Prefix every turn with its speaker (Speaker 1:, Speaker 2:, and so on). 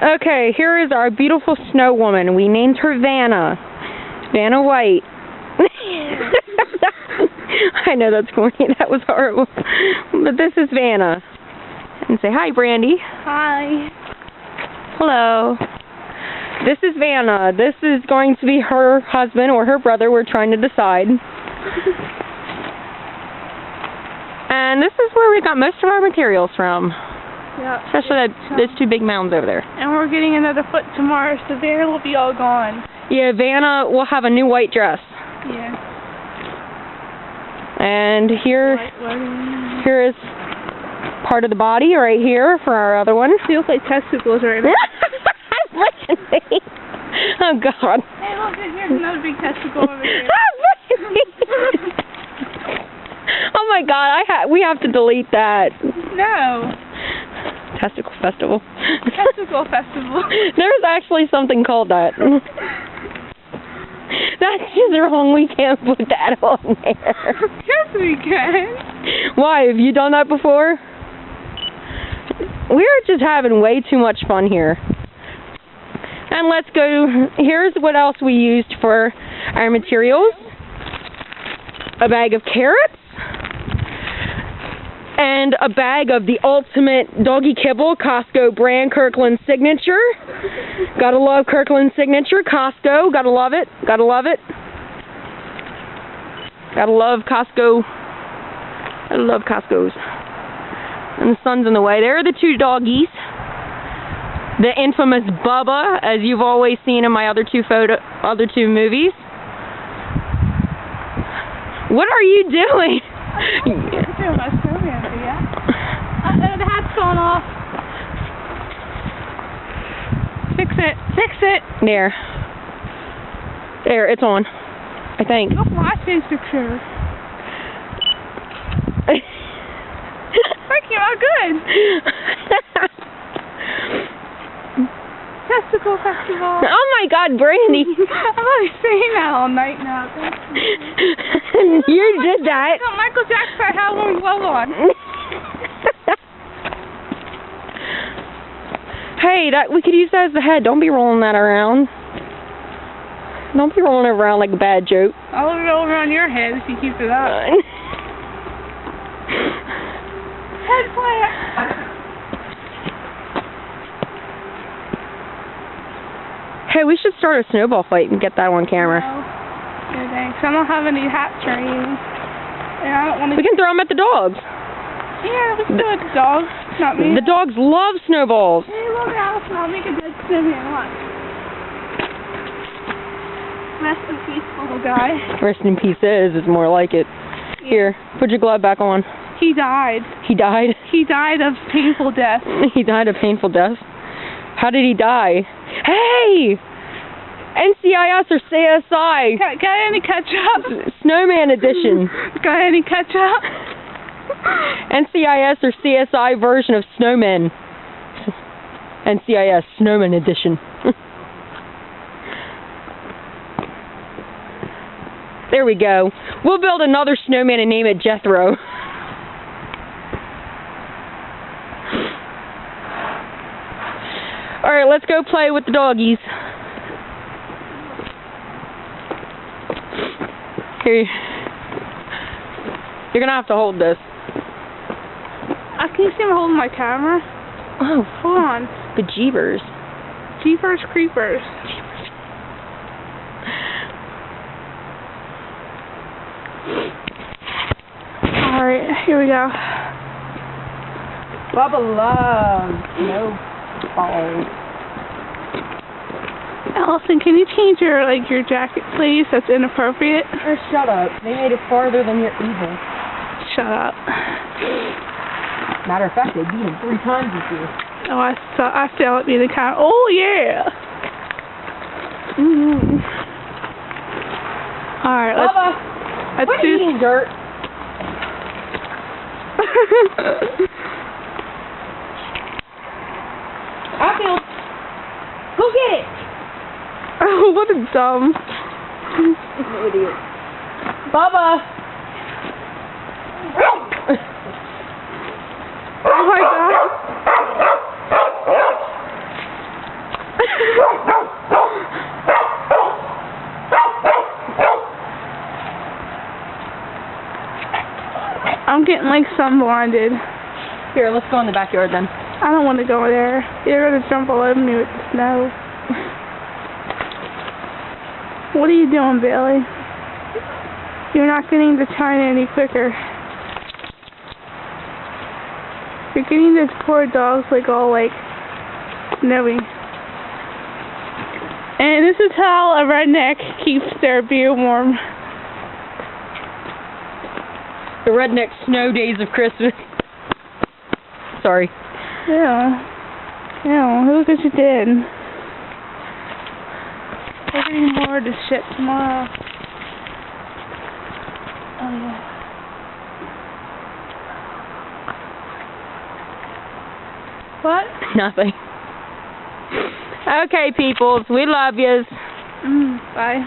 Speaker 1: Okay, here is our beautiful snow woman. We named her Vanna. Vanna White. I know that's corny. That was horrible. But this is Vanna. And say hi, Brandy.
Speaker 2: Hi.
Speaker 1: Hello. This is Vanna. This is going to be her husband or her brother. We're trying to decide. And this is where we got most of our materials from.
Speaker 2: Yeah.
Speaker 1: Especially those two big mounds over there.
Speaker 2: And we're getting another foot tomorrow, so Vanna will be all gone.
Speaker 1: Yeah, Vanna will have a new white dress.
Speaker 2: Yeah.
Speaker 1: And here is part of the body right here for our other one.
Speaker 2: They look like testicles right now.
Speaker 1: Look at me. Oh, God.
Speaker 2: Hey, look, here's another big testicle over here.
Speaker 1: Oh, my God. We have to delete that.
Speaker 2: No.
Speaker 1: Testicle Festival.
Speaker 2: Testicle Festival.
Speaker 1: There's actually something called that. That's just wrong. We can't put that on there.
Speaker 2: Yes, we can.
Speaker 1: Why? Have you done that before? We're just having way too much fun here. And let's go. Here's what else we used for our materials. A bag of carrots. And a bag of the ultimate doggy kibble, Costco brand, Kirkland Signature. Gotta love Kirkland Signature, Costco. Gotta love it. Gotta love it. Gotta love Costco. I love Costco's. And the sun's in the way. There are the two doggies. The infamous Bubba, as you've always seen in my other two movies. What are you doing?
Speaker 2: The hat's going off. Fix it. Fix it.
Speaker 1: There. There, it's on. I think.
Speaker 2: Look, my face picture. Thank you, I'm good. Testicle Festival.
Speaker 1: Oh my God, Brandy.
Speaker 2: I'm always saying that all night now.
Speaker 1: You did that.
Speaker 2: Michael Jackson had one glove on.
Speaker 1: Hey, we could use that as the head. Don't be rolling that around. Don't be rolling it around like a bad joke.
Speaker 2: I'll roll around your head if you keep it up. Head plant.
Speaker 1: Hey, we should start a snowball fight and get that on camera.
Speaker 2: No. Yeah, thanks. I don't have any hats or anything. And I don't want to.
Speaker 1: We can throw them at the dogs.
Speaker 2: Yeah, we can do it at the dogs. Not me.
Speaker 1: The dogs love snowballs.
Speaker 2: Hey, look, Alice, I'll make a dead snowman. Watch. Rest in peace, little guy.
Speaker 1: Rest in peace is more like it. Yeah. Here, put your glove back on.
Speaker 2: He died.
Speaker 1: He died?
Speaker 2: He died of painful death.
Speaker 1: He died of painful death? How did he die? Hey! NCIS or CSI?
Speaker 2: Got any ketchup?
Speaker 1: Snowman edition.
Speaker 2: Got any ketchup?
Speaker 1: NCIS or CSI version of Snowmen. NCIS Snowman edition. There we go. We'll build another snowman and name it Jethro. Alright, let's go play with the doggies. Here. You're gonna have to hold this.
Speaker 2: Can you see me holding my camera?
Speaker 1: Oh,
Speaker 2: hold on.
Speaker 1: Bejeebers.
Speaker 2: Jeepers creepers. Alright, here we go.
Speaker 1: Bubba loves snowballs.
Speaker 2: Allison, can you change your jacket, please? That's inappropriate.
Speaker 1: Oh, shut up. They made it farther than your evil.
Speaker 2: Shut up.
Speaker 1: Matter of fact, they beat him 3 times this year.
Speaker 2: Oh, I fell at being the car. Oh, yeah. Alright, let's
Speaker 1: quit eating dirt. Outfield. Go get it.
Speaker 2: Oh, what a dumb.
Speaker 1: Idiot. Bubba.
Speaker 2: Oh my God. I'm getting like sun blinded.
Speaker 1: Here, let's go in the backyard then.
Speaker 2: I don't want to go there. You're going to jump all over me with the snow. What are you doing, Bailey? You're not getting the China any quicker. You're getting this poor dog's like all like snowy. And this is how a redneck keeps their beer warm.
Speaker 1: The redneck snow days of Christmas. Sorry.
Speaker 2: Yeah. Yeah, look what you did. We're getting more of this shit tomorrow. Oh yeah. What?
Speaker 1: Nothing. Okay, peoples. We love yous.
Speaker 2: Bye.